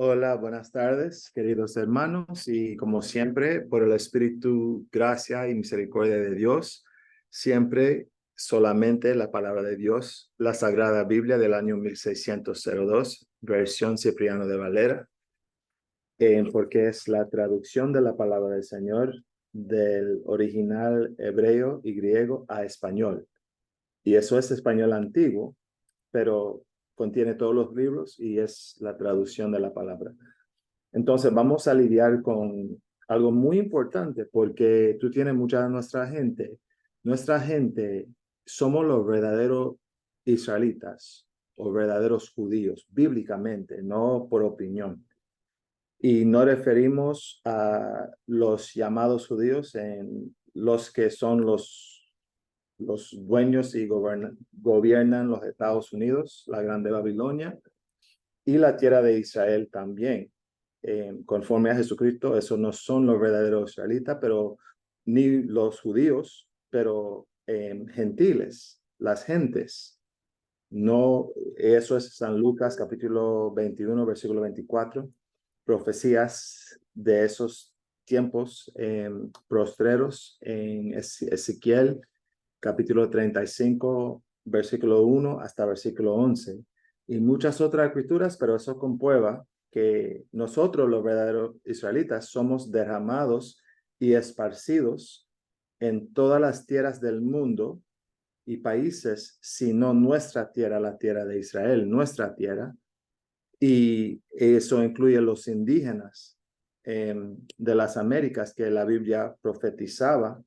Hola, buenas tardes, queridos hermanos, y como siempre, por el Espíritu, gracia y misericordia de Dios, siempre solamente la palabra de Dios, la Sagrada Biblia del año 1602, versión Cipriano de Valera, porque es la traducción de la palabra del Señor del original hebreo y griego a español. Y eso es español antiguo, pero contiene todos los libros y es la traducción de la palabra. Entonces vamos a lidiar con algo muy importante porque tú tienes mucha de nuestra gente. Nuestra gente somos los verdaderos israelitas o verdaderos judíos, bíblicamente, no por opinión. Y no referimos a los llamados judíos en los que son los dueños y gobiernan los Estados Unidos, la Grande Babilonia, y la tierra de Israel también. Conforme a Jesucristo, esos no son los verdaderos israelitas, pero ni los judíos, pero gentiles, las gentes. No, eso es San Lucas capítulo 21, versículo 24, profecías de esos tiempos postreros en Ezequiel capítulo 35, versículo 1 hasta versículo 11, y muchas otras escrituras, pero eso comprueba que nosotros, los verdaderos israelitas, somos derramados y esparcidos en todas las tierras del mundo y países, sino nuestra tierra, la tierra de Israel, nuestra tierra, y eso incluye los indígenas de las Américas que la Biblia profetizaba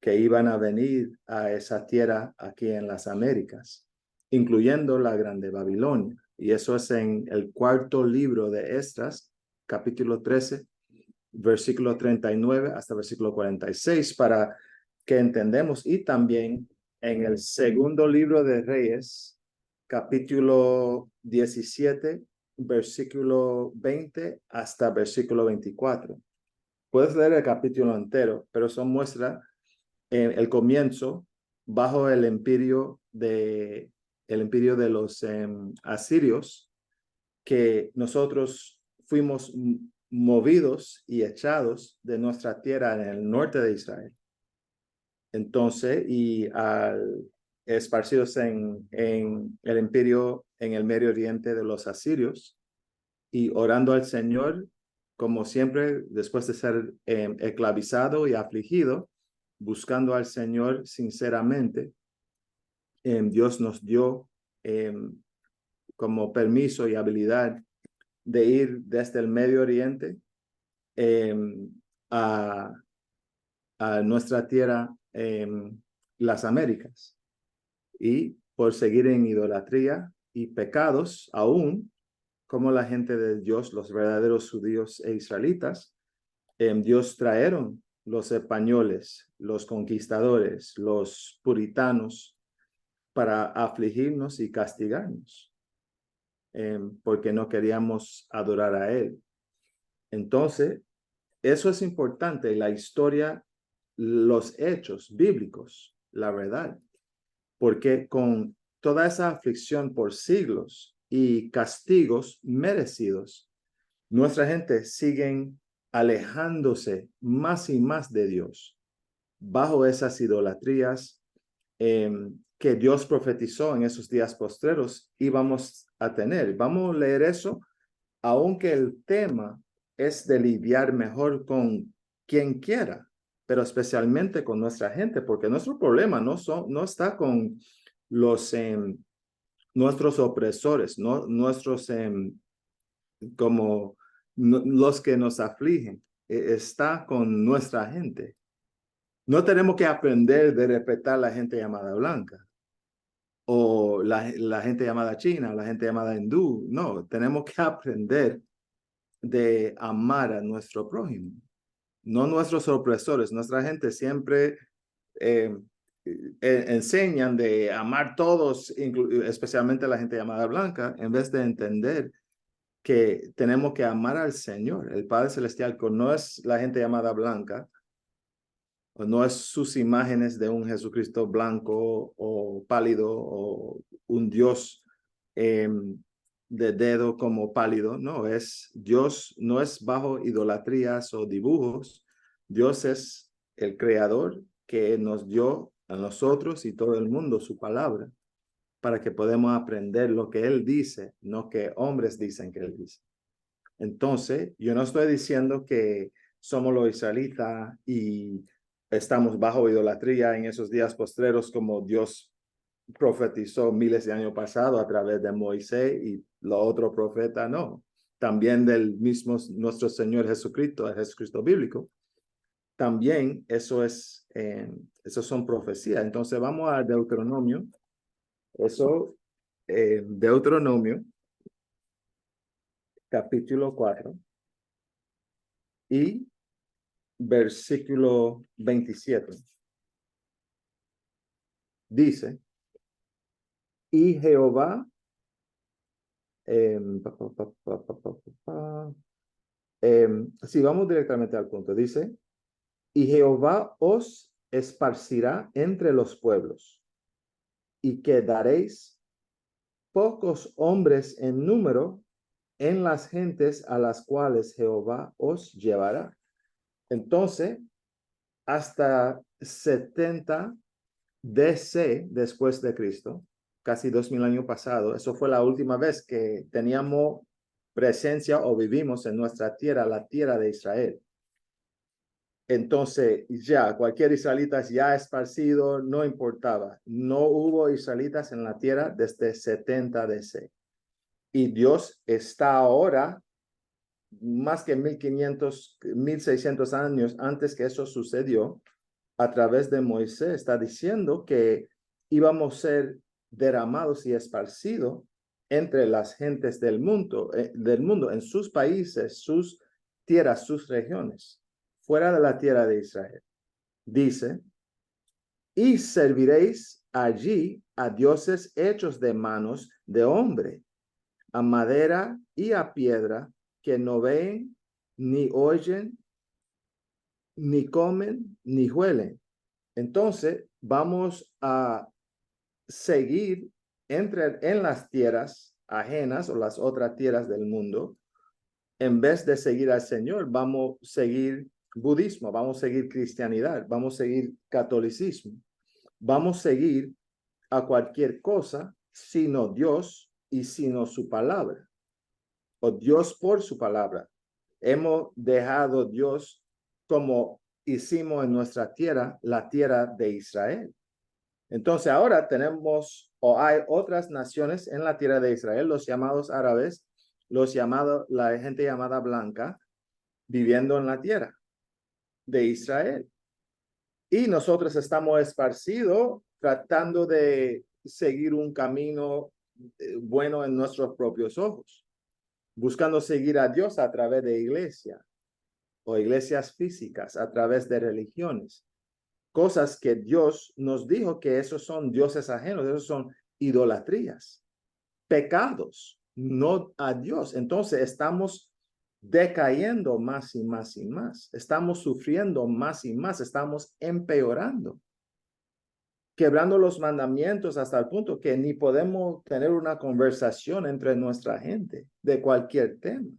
que iban a venir a esa tierra aquí en las Américas, incluyendo la Grande Babilonia. Y eso es en el cuarto libro de Esdras, capítulo 13, versículo 39 hasta versículo 46, para que entendamos. Y también en el segundo libro de Reyes, capítulo 17, versículo 20 hasta versículo 24. Puedes leer el capítulo entero, pero eso muestra el comienzo bajo el imperio de los asirios, que nosotros fuimos movidos y echados de nuestra tierra en el norte de Israel. Entonces, y al esparcidos en el imperio en el Medio Oriente de los asirios, y orando al Señor, como siempre, después de ser esclavizado y afligido, buscando al Señor sinceramente, Dios nos dio como permiso y habilidad de ir desde el Medio Oriente eh, a, a nuestra tierra, las Américas, y por seguir en idolatría y pecados aún, como la gente de Dios, los verdaderos judíos e israelitas, Dios trajeron los españoles, los conquistadores, los puritanos, para afligirnos y castigarnos, porque no queríamos adorar a Él. Entonces, eso es importante, la historia, los hechos bíblicos, la verdad, porque con toda esa aflicción por siglos y castigos merecidos, nuestra gente sigue alejándose más y más de Dios, bajo esas idolatrías que Dios profetizó en esos días postreros íbamos a tener. Vamos a leer eso, aunque el tema es de lidiar mejor con quien quiera, pero especialmente con nuestra gente, porque nuestro problema no está con los nuestros opresores, no nuestros como los que nos afligen, está con nuestra gente. No tenemos que aprender de respetar a la gente llamada blanca o la gente llamada china, la gente llamada hindú. No, tenemos que aprender de amar a nuestro prójimo, no nuestros opresores. Nuestra gente siempre eh, enseñan de amar todos, especialmente la gente llamada blanca, en vez de entender que tenemos que amar al Señor, el Padre Celestial, que no es la gente llamada blanca, o no es sus imágenes de un Jesucristo blanco o pálido o un Dios de dedo como pálido, no, es Dios, no es bajo idolatrías o dibujos. Dios es el creador que nos dio a nosotros y todo el mundo su palabra para que podamos aprender lo que Él dice, no que hombres dicen que Él dice. Entonces, yo no estoy diciendo que somos los israelitas y estamos bajo idolatría en esos días postreros como Dios profetizó miles de años pasados a través de Moisés y los otros profetas, no. También del mismo nuestro Señor Jesucristo, el Jesucristo bíblico. También eso son profecías. Entonces vamos a Deuteronomio. Eso, Deuteronomio, capítulo 4 y versículo 27. Dice, y Jehová, si vamos directamente al punto, dice, y Jehová os esparcirá entre los pueblos, y quedaréis pocos hombres en número en las gentes a las cuales Jehová os llevará. Entonces, hasta 70 DC después de Cristo, casi 2000 años pasados, eso fue la última vez que teníamos presencia o vivimos en nuestra tierra, la tierra de Israel. Entonces, ya cualquier israelita ya esparcido, no importaba. No hubo israelitas en la tierra desde 70 DC. Y Dios está ahora, más que 1500, 1600 años antes que eso sucedió, a través de Moisés, está diciendo que íbamos a ser derramados y esparcidos entre las gentes del mundo, en sus países, sus tierras, sus regiones, fuera de la tierra de Israel. Dice, y serviréis allí a dioses hechos de manos de hombre, a madera y a piedra, que no ven, ni oyen, ni comen, ni huelen. Entonces, vamos a seguir en las tierras ajenas o las otras tierras del mundo. En vez de seguir al Señor, vamos a seguir budismo, vamos a seguir cristianidad, vamos a seguir catolicismo, vamos a seguir a cualquier cosa sino Dios y sino su palabra, o Dios por su palabra. Hemos dejado Dios como hicimos en nuestra tierra, la tierra de Israel. Entonces ahora tenemos o hay otras naciones en la tierra de Israel, los llamados árabes, la gente llamada blanca, viviendo en la tierra de Israel. Y nosotros estamos esparcidos tratando de seguir un camino bueno en nuestros propios ojos, buscando seguir a Dios a través de iglesia o iglesias físicas, a través de religiones. Cosas que Dios nos dijo que esos son dioses ajenos, esos son idolatrías, pecados, no a Dios. Entonces estamos decayendo más y más y más, estamos sufriendo más y más, estamos empeorando, quebrando los mandamientos hasta el punto que ni podemos tener una conversación entre nuestra gente de cualquier tema.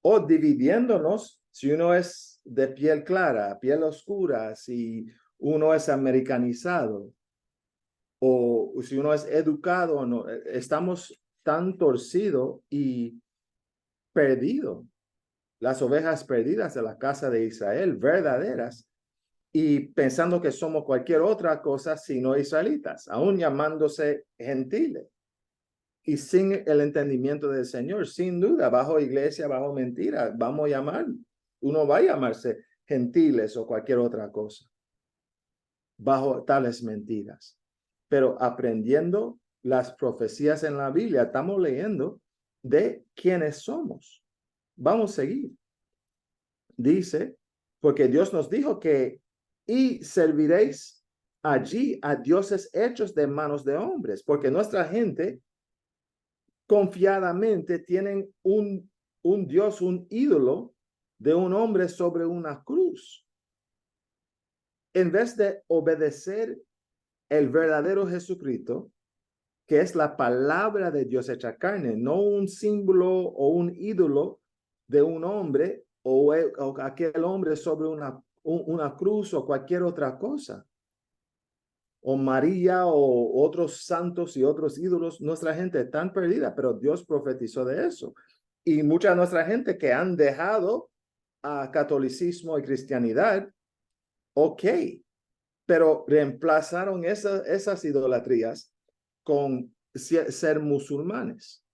O dividiéndonos, si uno es de piel clara, piel oscura, si uno es americanizado, o si uno es educado o no, estamos tan torcidos y perdidos, las ovejas perdidas de la casa de Israel, verdaderas, y pensando que somos cualquier otra cosa sino israelitas, aún llamándose gentiles. Y sin el entendimiento del Señor, sin duda, bajo iglesia, bajo mentira, vamos a llamar, uno va a llamarse gentiles o cualquier otra cosa, bajo tales mentiras. Pero aprendiendo las profecías en la Biblia, estamos leyendo de quiénes somos. Vamos a seguir. Dice, porque Dios nos dijo que y serviréis allí a dioses hechos de manos de hombres, porque nuestra gente confiadamente tienen un Dios, un ídolo de un hombre sobre una cruz. En vez de obedecer el verdadero Jesucristo, que es la palabra de Dios hecha carne, no un símbolo o un ídolo de un hombre o aquel hombre sobre una cruz o cualquier otra cosa. O María o otros santos y otros ídolos. Nuestra gente está tan perdida, pero Dios profetizó de eso. Y mucha de nuestra gente que han dejado a catolicismo y cristianidad, ok, pero reemplazaron esas idolatrías con ser musulmanes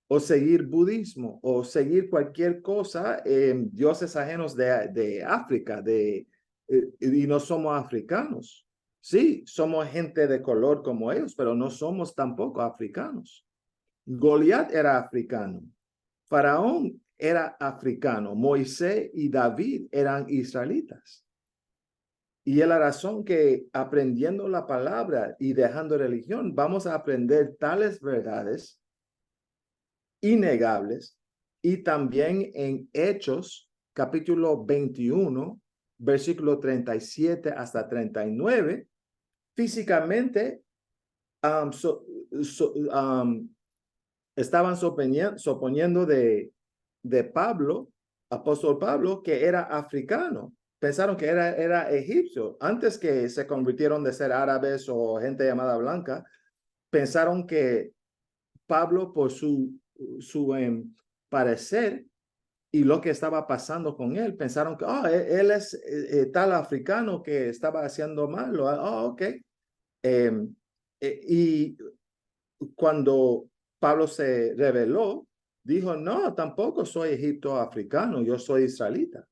o seguir budismo o seguir cualquier cosa, dioses ajenos de África, y no somos africanos. Sí, somos gente de color como ellos, pero no somos tampoco africanos. Goliat era africano, Faraón era africano, Moisés y David eran israelitas. Y es la razón que aprendiendo la palabra y dejando religión, vamos a aprender tales verdades innegables. Y también en Hechos, capítulo 21, versículo 37 hasta 39, físicamente estaban suponiendo de Pablo, apóstol Pablo, que era africano. Pensaron que era egipcio. Antes que se convirtieron de ser árabes o gente llamada blanca, pensaron que Pablo, por su parecer y lo que estaba pasando con él, pensaron que él es tal africano que estaba haciendo mal. Ok. Y cuando Pablo se reveló, dijo, no, tampoco soy egipto africano, yo soy israelita.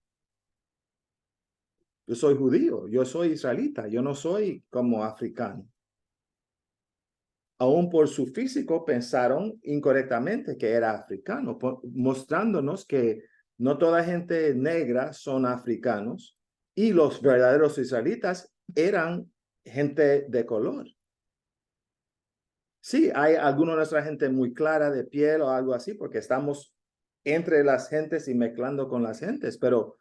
Yo soy judío, yo soy israelita, yo no soy como africano. Aún por su físico pensaron incorrectamente que era africano, mostrándonos que no toda gente negra son africanos y los verdaderos israelitas eran gente de color. Sí, hay alguna de nuestra gente muy clara de piel o algo así, porque estamos entre las gentes y mezclando con las gentes, pero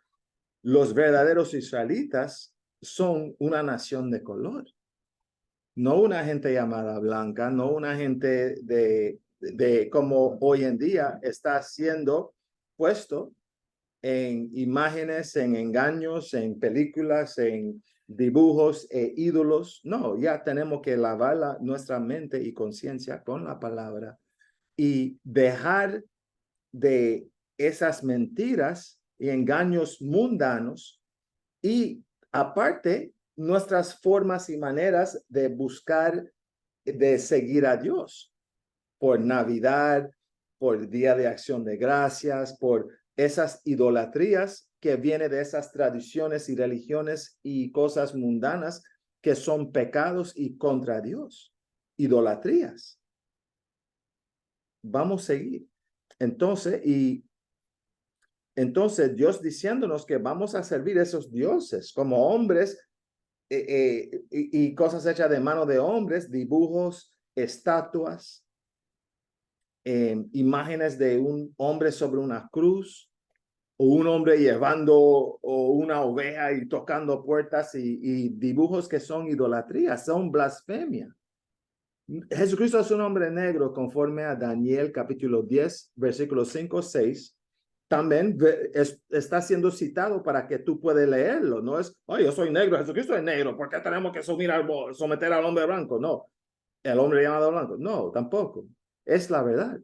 los verdaderos israelitas son una nación de color, no una gente llamada blanca, no una gente de como hoy en día está siendo puesto en imágenes, en engaños, en películas, en dibujos e ídolos. No, ya tenemos que lavar nuestra mente y conciencia con la palabra y dejar de esas mentiras y engaños mundanos y aparte nuestras formas y maneras de buscar, de seguir a Dios por Navidad, por Día de Acción de Gracias, por esas idolatrías que vienen de esas tradiciones y religiones y cosas mundanas que son pecados y contra Dios. Idolatrías. Vamos a seguir. Entonces Dios diciéndonos que vamos a servir a esos dioses como hombres y cosas hechas de mano de hombres, dibujos, estatuas, imágenes de un hombre sobre una cruz o un hombre llevando o una oveja y tocando puertas y dibujos que son idolatría, son blasfemia. Jesucristo es un hombre negro conforme a Daniel capítulo 10, versículos 5, 6. También está siendo citado para que tú puedas leerlo. No es, yo soy negro, Jesucristo es negro, ¿por qué tenemos que someter al hombre blanco? No, el hombre llamado blanco. No, tampoco. Es la verdad.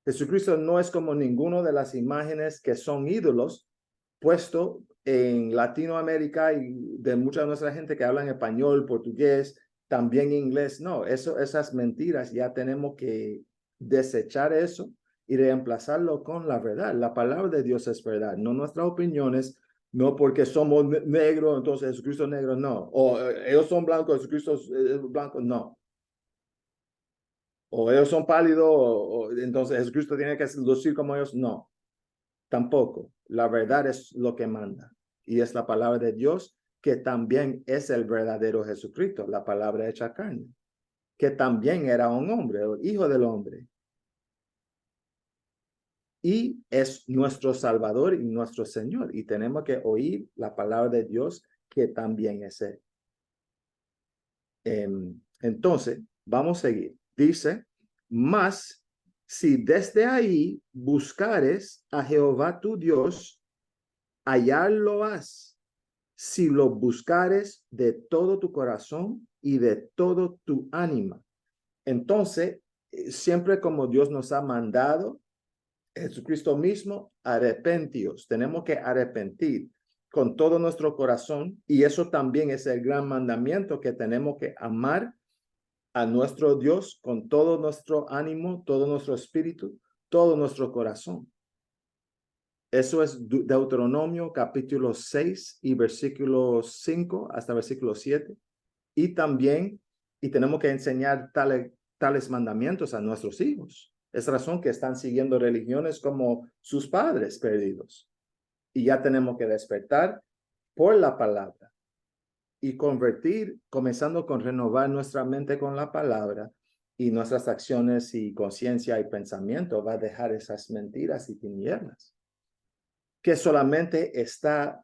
Jesucristo no es como ninguno de las imágenes que son ídolos puesto en Latinoamérica y de mucha de nuestra gente que habla en español, portugués, también inglés. No, esas mentiras ya tenemos que desechar eso y reemplazarlo con la verdad. La palabra de Dios es verdad, no nuestras opiniones, no porque somos negros, entonces Jesucristo es negro, no. O ellos son blancos, Jesucristo es blanco, no. O ellos son pálidos, entonces Jesucristo tiene que lucir como ellos, no. Tampoco. La verdad es lo que manda. Y es la palabra de Dios, que también es el verdadero Jesucristo, la palabra hecha carne, que también era un hombre, el hijo del hombre. Y es nuestro Salvador y nuestro Señor. Y tenemos que oír la palabra de Dios, que también es Él. Entonces, vamos a seguir. Dice, mas si desde ahí buscares a Jehová tu Dios, hallarlo has, si lo buscares de todo tu corazón y de todo tu ánima. Entonces, siempre como Dios nos ha mandado, Jesucristo mismo, arrepentíos. Tenemos que arrepentir con todo nuestro corazón, y eso también es el gran mandamiento, que tenemos que amar a nuestro Dios con todo nuestro ánimo, todo nuestro espíritu, todo nuestro corazón. Eso es Deuteronomio capítulo 6 y versículo 5 hasta versículo 7. Y también, y tenemos que enseñar tales mandamientos a nuestros hijos. Es razón que están siguiendo religiones como sus padres perdidos. Y ya tenemos que despertar por la palabra y convertir, comenzando con renovar nuestra mente con la palabra, y nuestras acciones y conciencia y pensamiento va a dejar esas mentiras y tinieblas que solamente está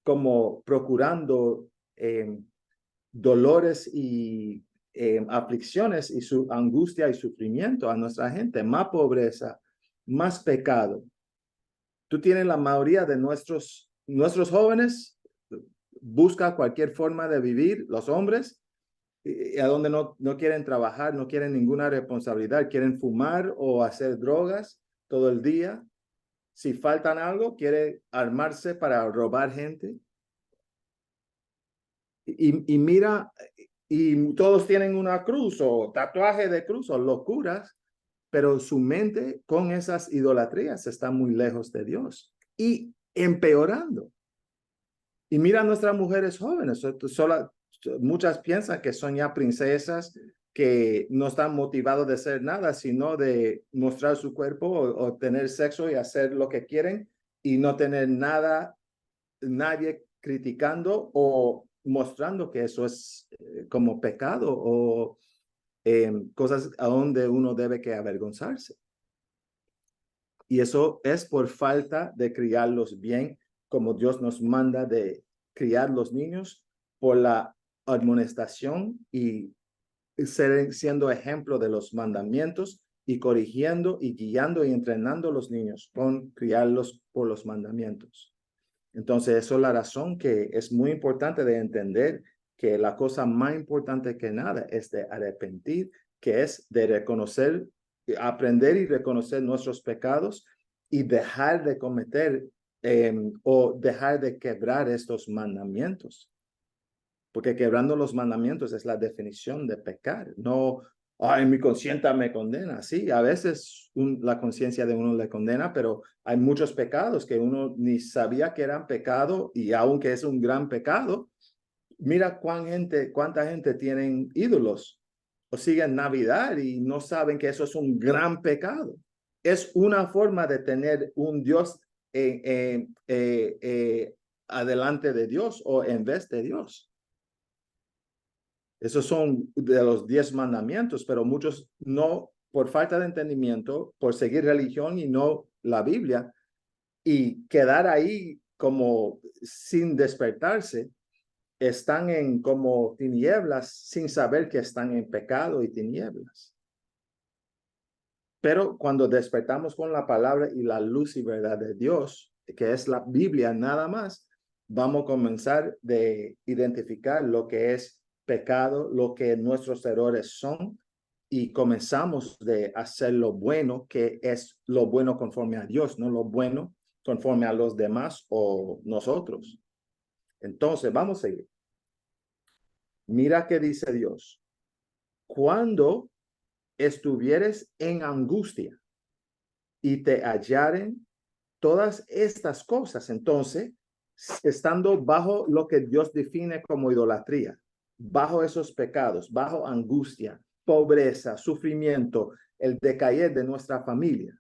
como procurando dolores y aflicciones y su angustia y sufrimiento a nuestra gente, más pobreza, más pecado. Tú tienes la mayoría de nuestros jóvenes, busca cualquier forma de vivir, los hombres, a donde no quieren trabajar, no quieren ninguna responsabilidad, quieren fumar o hacer drogas todo el día. Si faltan algo, quiere armarse para robar gente. Y mira, y todos tienen una cruz o tatuaje de cruz o locuras, pero su mente con esas idolatrías está muy lejos de Dios y empeorando. Y mira a nuestras mujeres jóvenes, muchas piensan que son ya princesas, que no están motivados de hacer nada, sino de mostrar su cuerpo o tener sexo y hacer lo que quieren, y no tener nadie criticando o mostrando que eso es como pecado o cosas a donde uno debe que avergonzarse. Y eso es por falta de criarlos bien, como Dios nos manda de criar los niños, por la admonestación y siendo ejemplo de los mandamientos, y corrigiendo y guiando y entrenando a los niños con criarlos por los mandamientos. Entonces, eso es la razón que es muy importante de entender que la cosa más importante que nada es de arrepentir, que es de reconocer, aprender y reconocer nuestros pecados y dejar de cometer o dejar de quebrar estos mandamientos. Porque quebrando los mandamientos es la definición de pecar. No, ay, mi conciencia me condena. Sí, a veces la conciencia de uno le condena, pero hay muchos pecados que uno ni sabía que eran pecado, y aunque es un gran pecado, mira cuánta gente tienen ídolos o siguen Navidad y no saben que eso es un gran pecado. Es una forma de tener un Dios adelante de Dios o en vez de Dios. Esos son de los 10 mandamientos, pero muchos no, por falta de entendimiento, por seguir religión y no la Biblia, y quedar ahí como sin despertarse, están en como tinieblas sin saber que están en pecado y tinieblas. Pero cuando despertamos con la palabra y la luz y verdad de Dios, que es la Biblia nada más, vamos a comenzar de identificar lo que es pecado, lo que nuestros errores son, y comenzamos de hacer lo bueno, que es lo bueno conforme a Dios, no lo bueno conforme a los demás o nosotros. Entonces, vamos a seguir. Mira qué dice Dios. Cuando estuvieres en angustia y te hallaren todas estas cosas, entonces, estando bajo lo que Dios define como idolatría, bajo esos pecados, bajo angustia, pobreza, sufrimiento, el decaer de nuestra familia,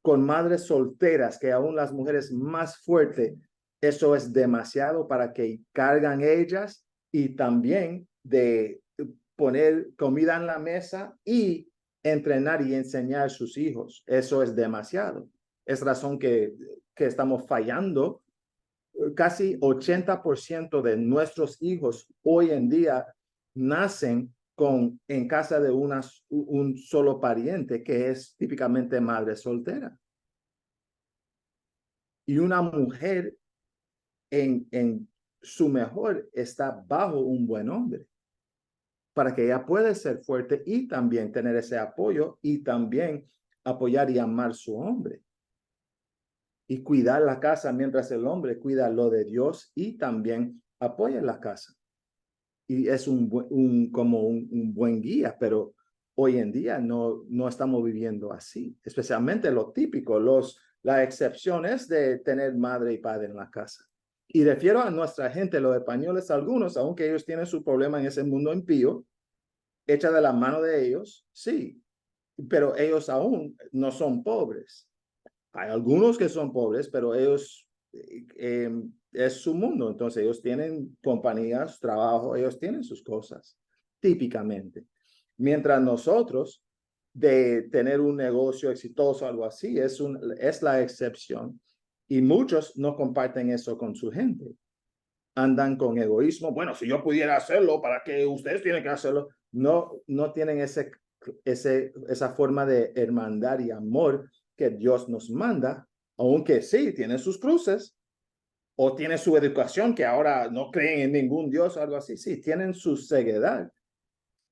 con madres solteras, que aún las mujeres más fuertes, eso es demasiado para que cargan ellas, y también de poner comida en la mesa y entrenar y enseñar a sus hijos. Eso es demasiado. Es razón que estamos fallando. Casi 80% de nuestros hijos hoy en día nacen en casa de un solo pariente, que es típicamente madre soltera. Y una mujer en su mejor está bajo un buen hombre, para que ella pueda ser fuerte y también tener ese apoyo y también apoyar y amar su hombre. Y cuidar la casa mientras el hombre cuida lo de Dios y también apoya la casa. Y es como un buen guía, pero hoy en día no estamos viviendo así, especialmente lo típico, la excepción es de tener madre y padre en la casa. Y refiero a nuestra gente, los españoles, algunos, aunque ellos tienen su problema en ese mundo impío, hecha de la mano de ellos, sí, pero ellos aún no son pobres. Hay algunos que son pobres, pero ellos es su mundo, entonces ellos tienen compañías, trabajo, ellos tienen sus cosas, típicamente. Mientras nosotros, de tener un negocio exitoso, algo así, es la excepción. Y muchos no comparten eso con su gente. Andan con egoísmo. Bueno, si yo pudiera hacerlo, ¿para qué ustedes tienen que hacerlo? No tienen esa forma de hermandad y amor que Dios nos manda, aunque sí, tienen sus cruces o tienen su educación que ahora no creen en ningún Dios o algo así. Sí, tienen su ceguedad,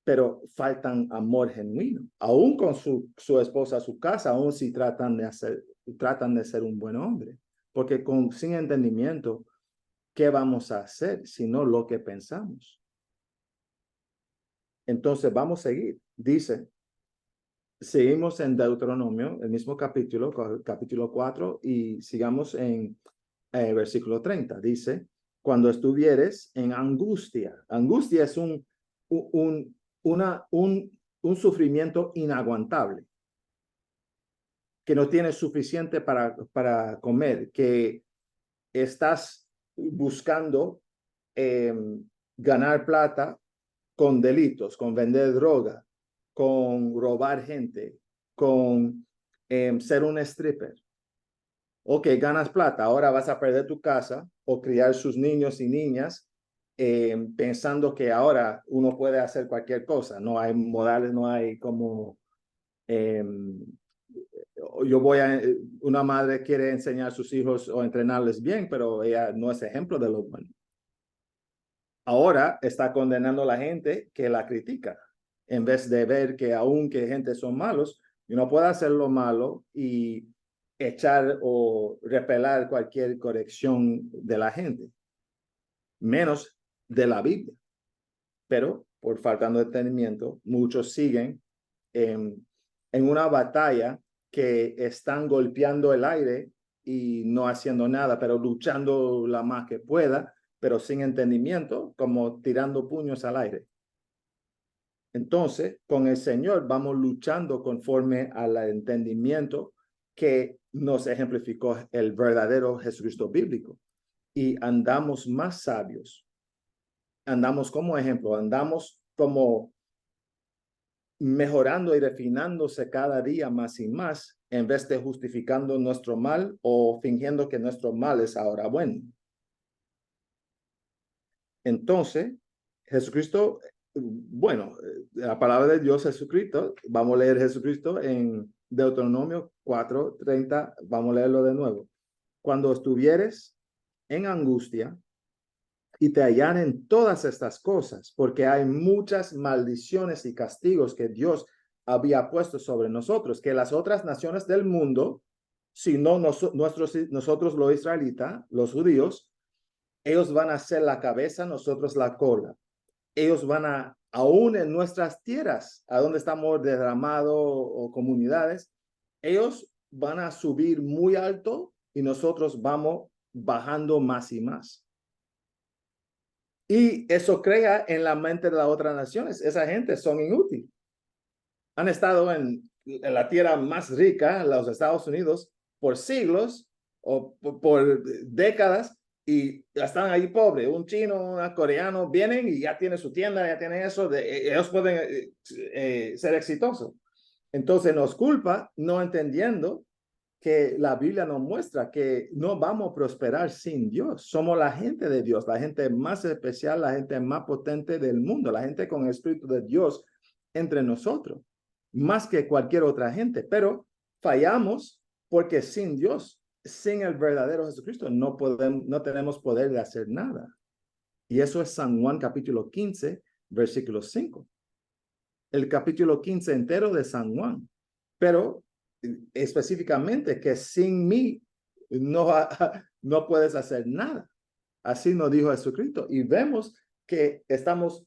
pero faltan amor genuino. Aún con su esposa, su casa, aún si tratan de ser un buen hombre, porque sin entendimiento, ¿qué vamos a hacer sino lo que pensamos? Entonces vamos a seguir. Dice, seguimos en Deuteronomio, el mismo capítulo 4, y sigamos en versículo 30. Dice, cuando estuvieres en angustia. Angustia es un sufrimiento inaguantable, que no tienes suficiente para comer, que estás buscando ganar plata con delitos, con vender droga, con robar gente, con ser un stripper. Ok, ganas plata, ahora vas a perder tu casa o criar sus niños y niñas pensando que ahora uno puede hacer cualquier cosa. No hay modales, no hay como... una madre quiere enseñar a sus hijos o entrenarles bien, pero ella no es ejemplo de lo bueno. Ahora está condenando a la gente que la critica, en vez de ver que aunque gente son malos, uno puede hacer lo malo y echar o repelar cualquier corrección de la gente, menos de la Biblia. Pero por faltando de entendimiento, muchos siguen en una batalla que están golpeando el aire y no haciendo nada, pero luchando la más que pueda, pero sin entendimiento, como tirando puños al aire. Entonces, con el Señor vamos luchando conforme al entendimiento que nos ejemplificó el verdadero Jesucristo bíblico. Y andamos más sabios, andamos como ejemplo, andamos como mejorando y refinándose cada día más y más, en vez de justificando nuestro mal o fingiendo que nuestro mal es ahora bueno. Entonces, Jesucristo, bueno, la palabra de Dios Jesucristo, vamos a leer Jesucristo en Deuteronomio 4:30, vamos a leerlo de nuevo. Cuando estuvieres en angustia y te hallanen todas estas cosas, porque hay muchas maldiciones y castigos que Dios había puesto sobre nosotros, que las otras naciones del mundo, si no nosotros los israelitas, los judíos, ellos van a ser la cabeza, nosotros la cola. Ellos van aún en nuestras tierras, a donde estamos derramados o comunidades, ellos van a subir muy alto y nosotros vamos bajando más y más. Y eso crea en la mente de las otras naciones. Esa gente son inútiles. Han estado en la tierra más rica, los Estados Unidos, por siglos o por décadas y están ahí pobres. Un chino, un coreano vienen y ya tiene su tienda, ya tiene eso. Ellos pueden ser exitosos. Entonces nos culpa no entendiendo que la Biblia nos muestra que no vamos a prosperar sin Dios. Somos la gente de Dios, la gente más especial, la gente más potente del mundo, la gente con el Espíritu de Dios entre nosotros, más que cualquier otra gente. Pero fallamos porque sin Dios, sin el verdadero Jesucristo, no tenemos poder de hacer nada. Y eso es San Juan capítulo 15, versículo 5. El capítulo 15 entero de San Juan. Pero específicamente que sin mí no puedes hacer nada. Así nos dijo Jesucristo. Y vemos que estamos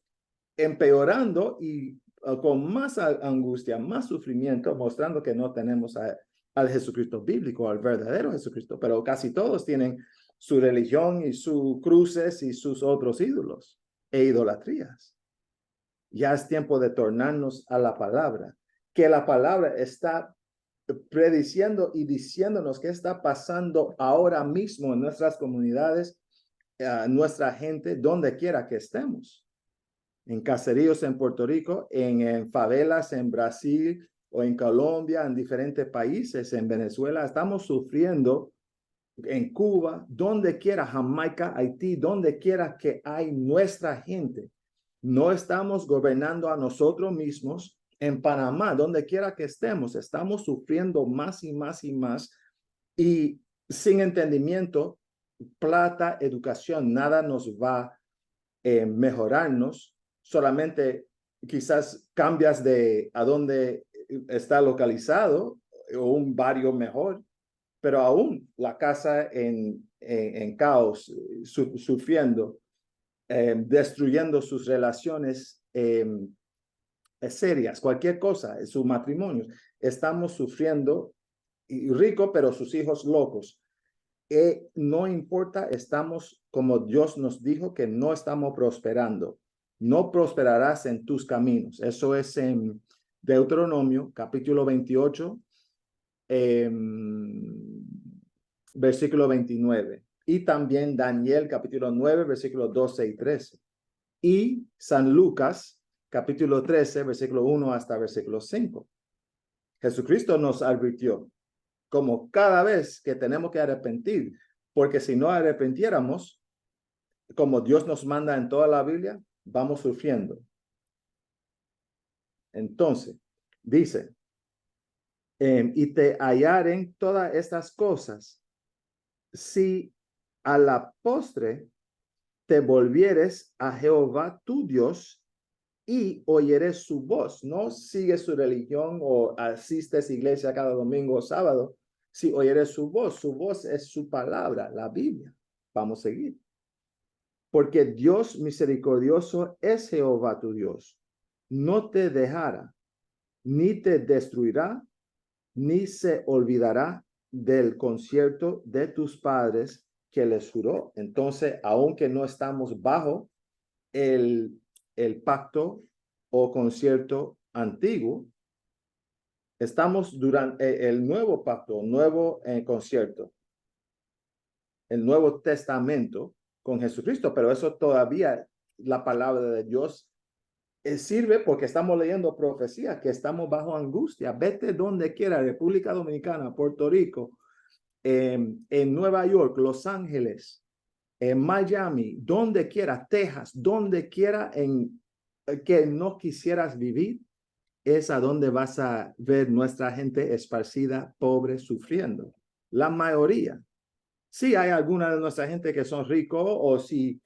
empeorando y con más angustia, más sufrimiento, mostrando que no tenemos al Jesucristo bíblico, al verdadero Jesucristo. Pero casi todos tienen su religión y sus cruces y sus otros ídolos e idolatrías. Ya es tiempo de tornarnos a la palabra, que la palabra está prediciendo y diciéndonos qué está pasando ahora mismo en nuestras comunidades, nuestra gente, donde quiera que estemos. En caseríos en Puerto Rico, en favelas en Brasil o en Colombia, en diferentes países, en Venezuela, estamos sufriendo en Cuba, donde quiera, Jamaica, Haití, donde quiera que hay nuestra gente. No estamos gobernando a nosotros mismos. En Panamá, donde quiera que estemos, estamos sufriendo más y más y más. Y sin entendimiento, plata, educación, nada nos va a mejorarnos. Solamente quizás cambias de a dónde está localizado o un barrio mejor, pero aún la casa en caos, sufriendo, destruyendo sus relaciones serias, cualquier cosa, sus matrimonios. Estamos sufriendo, y rico, pero sus hijos locos. No importa, estamos como Dios nos dijo que no estamos prosperando. No prosperarás en tus caminos. Eso es en Deuteronomio, capítulo 28, versículo 29. Y también Daniel, capítulo 9, versículos 12 y 13. Y San Lucas, capítulo 13, versículo 1 hasta versículo 5. Jesucristo nos advirtió como cada vez que tenemos que arrepentir, porque si no arrepintiéramos, como Dios nos manda en toda la Biblia, vamos sufriendo. Entonces, dice, y te hallaren todas estas cosas, si a la postre te volvieres a Jehová tu Dios y oyeres su voz. No sigues su religión o asistes a iglesia cada domingo o sábado. Si oyeres su voz es su palabra, la Biblia. Vamos a seguir. Porque Dios misericordioso es Jehová tu Dios. No te dejará, ni te destruirá, ni se olvidará del concierto de tus padres que les juró. Entonces, aunque no estamos bajo el pacto o concierto antiguo, estamos durante el nuevo pacto, nuevo concierto, el Nuevo Testamento con Jesucristo, pero eso todavía la palabra de Dios sirve porque estamos leyendo profecía, que estamos bajo angustia. Vete donde quiera, República Dominicana, Puerto Rico, en Nueva York, Los Ángeles, en Miami, donde quiera, Texas, donde quiera en que no quisieras vivir, es a donde vas a ver nuestra gente esparcida, pobre, sufriendo. La mayoría. Sí, hay alguna de nuestra gente que son ricos o si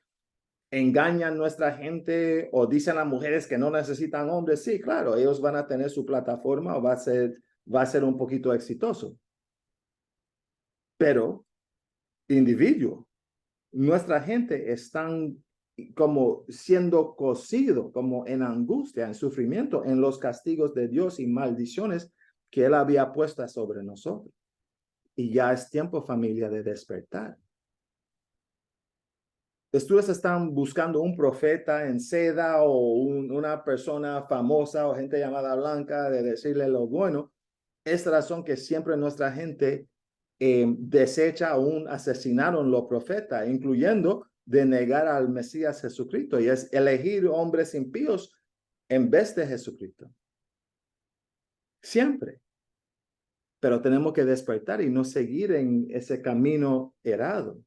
engañan nuestra gente o dicen a mujeres que no necesitan hombres. Sí, claro, ellos van a tener su plataforma o va a ser un poquito exitoso. Pero individuo, nuestra gente están como siendo cocido, como en angustia, en sufrimiento, en los castigos de Dios y maldiciones que Él había puesto sobre nosotros. Y ya es tiempo, familia, de despertar. Ustedes están buscando un profeta en seda o una persona famosa o gente llamada blanca de decirle lo bueno. Es la razón que siempre nuestra gente desecha aún asesinaron los profetas, incluyendo de negar al Mesías Jesucristo, y es elegir hombres impíos en vez de Jesucristo. Siempre. pero tenemos que despertar y no seguir en ese camino errado.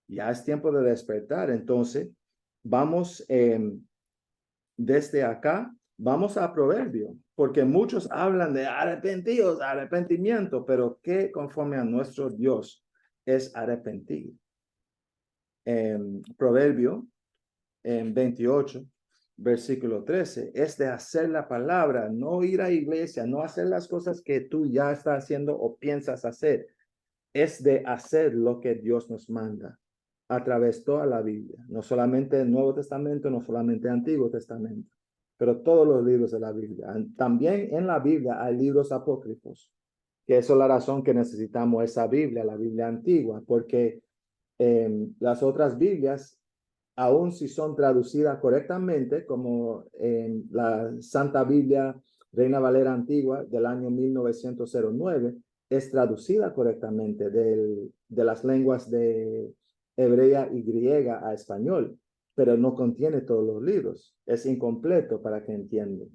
Ya es tiempo de despertar. Entonces, vamos desde acá, vamos a Proverbio, porque muchos hablan de arrepentidos, arrepentimiento, pero ¿qué conforme a nuestro Dios es arrepentir? Proverbio 28, versículo 13, es de hacer la palabra, no ir a iglesia, no hacer las cosas que tú ya estás haciendo o piensas hacer, es de hacer lo que Dios nos manda a través de toda la Biblia, no solamente el Nuevo Testamento, no solamente el Antiguo Testamento, pero todos los libros de la Biblia. También en la Biblia hay libros apócrifos, que eso es la razón que necesitamos esa Biblia, la Biblia antigua, porque las otras Biblias, aun si son traducidas correctamente, como en la Santa Biblia Reina Valera Antigua del año 1909, es traducida correctamente de las lenguas de hebrea y griega a español, pero no contiene todos los libros. Es incompleto para que entiendan.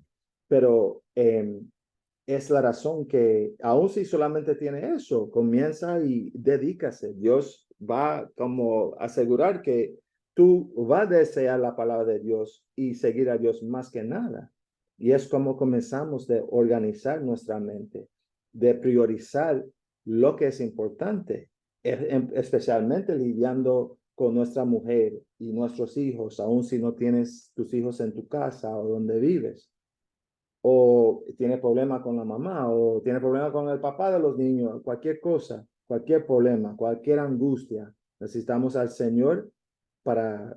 Pero es la razón que, aun si solamente tiene eso, comienza y dedícase. Dios va como a asegurar que tú vas a desear la palabra de Dios y seguir a Dios más que nada. Y es como comenzamos de organizar nuestra mente, de priorizar lo que es importante, especialmente lidiando con nuestra mujer y nuestros hijos, aun si no tienes tus hijos en tu casa o donde vives, o tiene problema con la mamá, o tiene problema con el papá de los niños, cualquier cosa, cualquier problema, cualquier angustia. Necesitamos al Señor para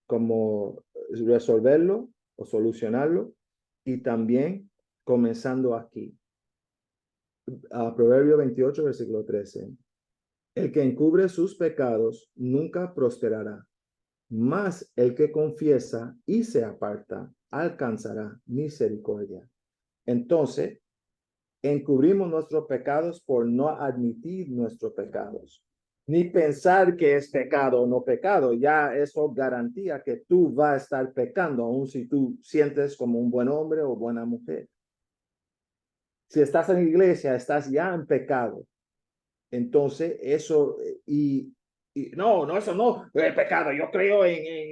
como resolverlo o solucionarlo, y también comenzando aquí. Proverbio 28, versículo 13. El que encubre sus pecados nunca prosperará, mas el que confiesa y se aparta alcanzará misericordia. Entonces, encubrimos nuestros pecados por no admitir nuestros pecados, ni pensar que es pecado o no pecado. Ya eso garantía que tú vas a estar pecando, aun si tú sientes como un buen hombre o buena mujer. Si estás en la iglesia, estás ya en pecado. Entonces, eso, eso no, es pecado. Yo creo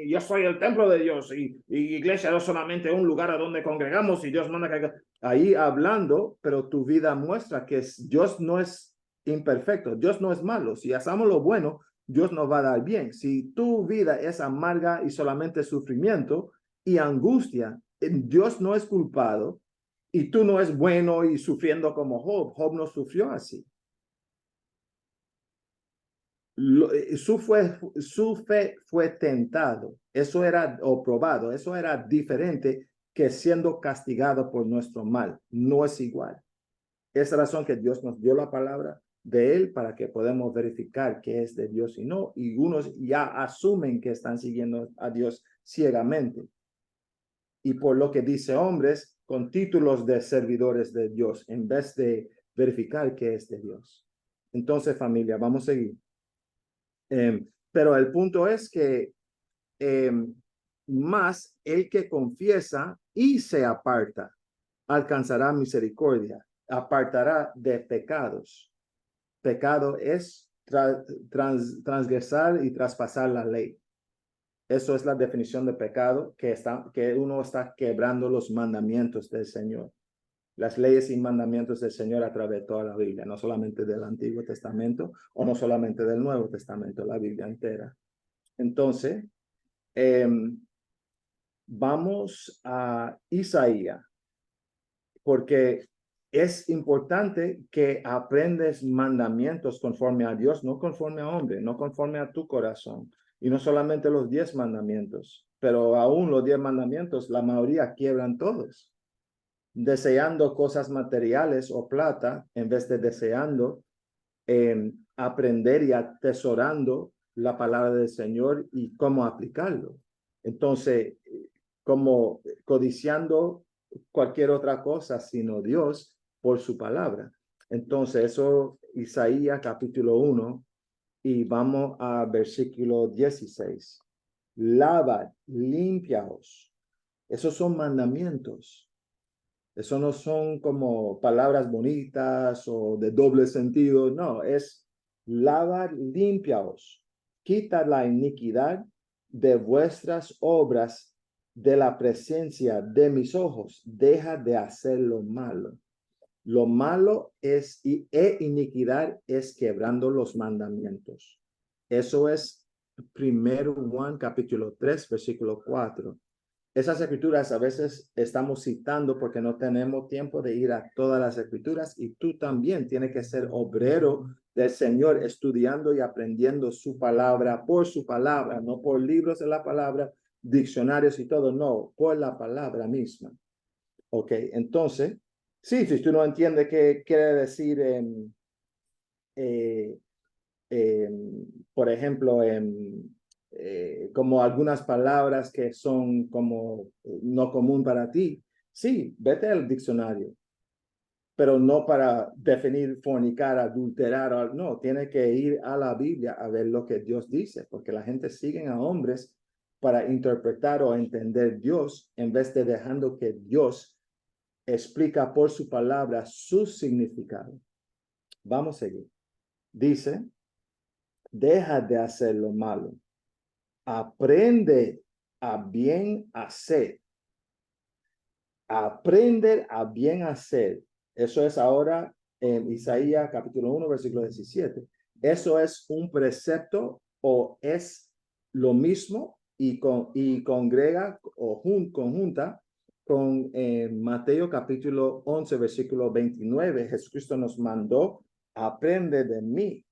yo soy el templo de Dios, y iglesia no es solamente un lugar a donde congregamos y Dios manda que ahí hablando, pero tu vida muestra que Dios no es imperfecto, Dios no es malo. Si hacemos lo bueno, Dios nos va a dar bien. Si tu vida es amarga y solamente sufrimiento y angustia, Dios no es culpado y tú no es bueno y sufriendo como Job. Job no sufrió así. Su fe fue tentado, eso era, o probado, eso era diferente que siendo castigado por nuestro mal. No es igual. Es la razón que Dios nos dio la palabra de él para que podamos verificar que es de Dios y no, y unos ya asumen que están siguiendo a Dios ciegamente, y por lo que dice hombres con títulos de servidores de Dios en vez de verificar que es de Dios. Entonces, familia, vamos a seguir. Pero el punto es que más el que confiesa y se aparta alcanzará misericordia, apartará de pecados. Pecado es transgresar y traspasar la ley. Eso es la definición de pecado, que uno está quebrando los mandamientos del Señor. Las leyes y mandamientos del Señor a través de toda la Biblia, no solamente del Antiguo Testamento o no solamente del Nuevo Testamento, la Biblia entera. Entonces, vamos a Isaías, porque es importante que aprendes mandamientos conforme a Dios, no conforme a hombre, no conforme a tu corazón. Y no solamente los 10 mandamientos, pero aún los 10 mandamientos, la mayoría quiebran todos, deseando cosas materiales o plata en vez de deseando aprender y atesorando la palabra del Señor y cómo aplicarlo. Entonces, como codiciando cualquier otra cosa sino Dios por su palabra. Entonces, eso, Isaías capítulo 1, y vamos a versículo 16. Lavad, limpiaos. Esos son mandamientos. Eso no son como palabras bonitas o de doble sentido. No, es lava, limpiaos, quita la iniquidad de vuestras obras de la presencia de mis ojos. Deja de hacer lo malo. Lo malo es, iniquidad es quebrando los mandamientos. Eso es 1 Juan capítulo 3, versículo 4. Esas escrituras a veces estamos citando porque no tenemos tiempo de ir a todas las escrituras, y tú también tienes que ser obrero del Señor, estudiando y aprendiendo su palabra por su palabra, no por libros de la palabra, diccionarios y todo, no, por la palabra misma. Ok, entonces, sí, si tú no entiendes qué quiere decir, eh, por ejemplo, como algunas palabras que son como no común para ti, sí, vete al diccionario, pero no para definir fornicar, adulterar, no, tiene que ir a la Biblia a ver lo que Dios dice, porque la gente sigue a hombres para interpretar o entender Dios en vez de dejando que Dios explica por su palabra su significado. Vamos a seguir. Dice, deja de hacer lo malo. Aprende a bien hacer. Aprender a bien hacer. Eso es ahora en Isaías capítulo 1, versículo 17. Eso es un precepto o es lo mismo y congrega o conjunta con Mateo capítulo 11, versículo 29. Jesucristo nos mandó, aprende de mí.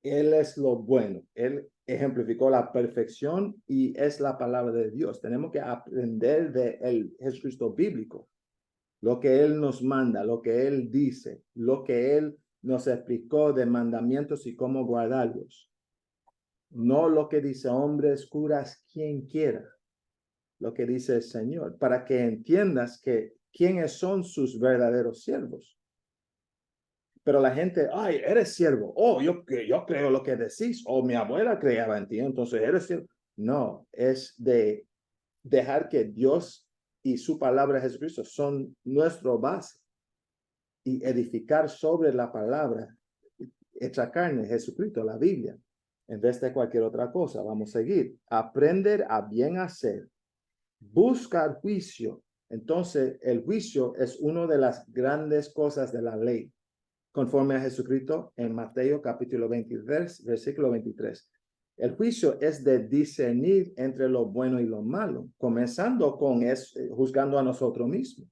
Él es lo bueno. Él ejemplificó la perfección y es la palabra de Dios. Tenemos que aprender de el Jesucristo bíblico, lo que Él nos manda, lo que Él dice, lo que Él nos explicó de mandamientos y cómo guardarlos. No lo que dice hombres, curas, quien quiera. Lo que dice el Señor, para que entiendas que quiénes son sus verdaderos siervos. Pero la gente, ay, eres siervo. Oh, yo creo lo que decís. O mi abuela creaba en ti, entonces eres siervo. No, es de dejar que Dios y su palabra Jesucristo son nuestro base y edificar sobre la palabra hecha carne, Jesucristo, la Biblia, en vez de cualquier otra cosa. Vamos a seguir. Aprender a bien hacer. Buscar juicio. Entonces, el juicio es una de las grandes cosas de la ley, conforme a Jesucristo en Mateo capítulo 23, versículo 23. El juicio es de discernir entre lo bueno y lo malo, comenzando con juzgando a nosotros mismos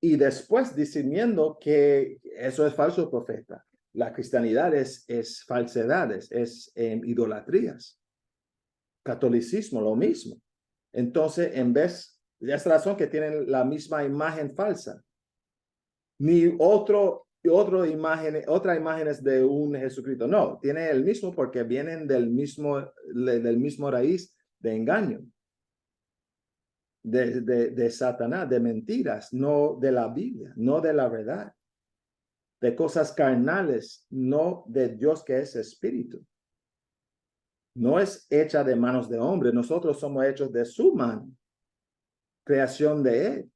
y después discerniendo que eso es falso profeta. La cristianidad es falsedades, es idolatrías. Catolicismo, lo mismo. Entonces, en vez de esta razón que tienen la misma imagen falsa, ni otra imágenes de un Jesucristo. No, tiene el mismo porque vienen del mismo raíz de engaño, de Satanás, de mentiras, no de la Biblia, no de la verdad, de cosas carnales, no de Dios que es espíritu. No es hecha de manos de hombre, nosotros somos hechos de su mano, creación de él.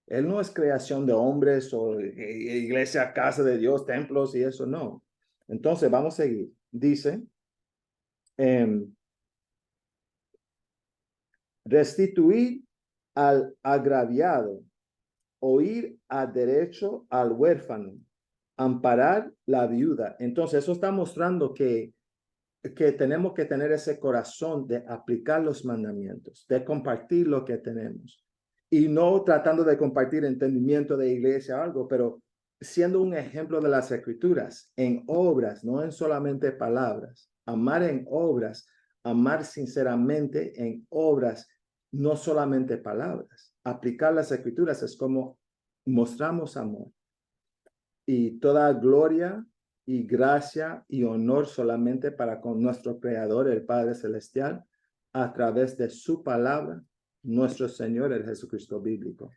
Él no es creación de hombres o iglesia, casa de Dios, templos y eso, no. Entonces, vamos a seguir. Dice, restituir al agraviado, oír a derecho al huérfano, amparar la viuda. Entonces, eso está mostrando que tenemos que tener ese corazón de aplicar los mandamientos, de compartir lo que tenemos. Y no tratando de compartir entendimiento de iglesia o algo, pero siendo un ejemplo de las escrituras en obras, no en solamente palabras. Amar en obras, amar sinceramente en obras, no solamente palabras. Aplicar las escrituras es como mostramos amor. Y toda gloria y gracia y honor solamente para con nuestro Creador, el Padre Celestial, a través de su palabra, nuestro Señor, el Jesucristo bíblico.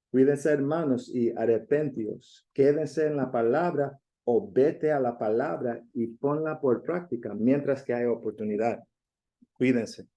Cuídense, hermanos, y arrepentíos. Quédense en la palabra o vete a la palabra y ponla por práctica mientras que hay oportunidad. Cuídense.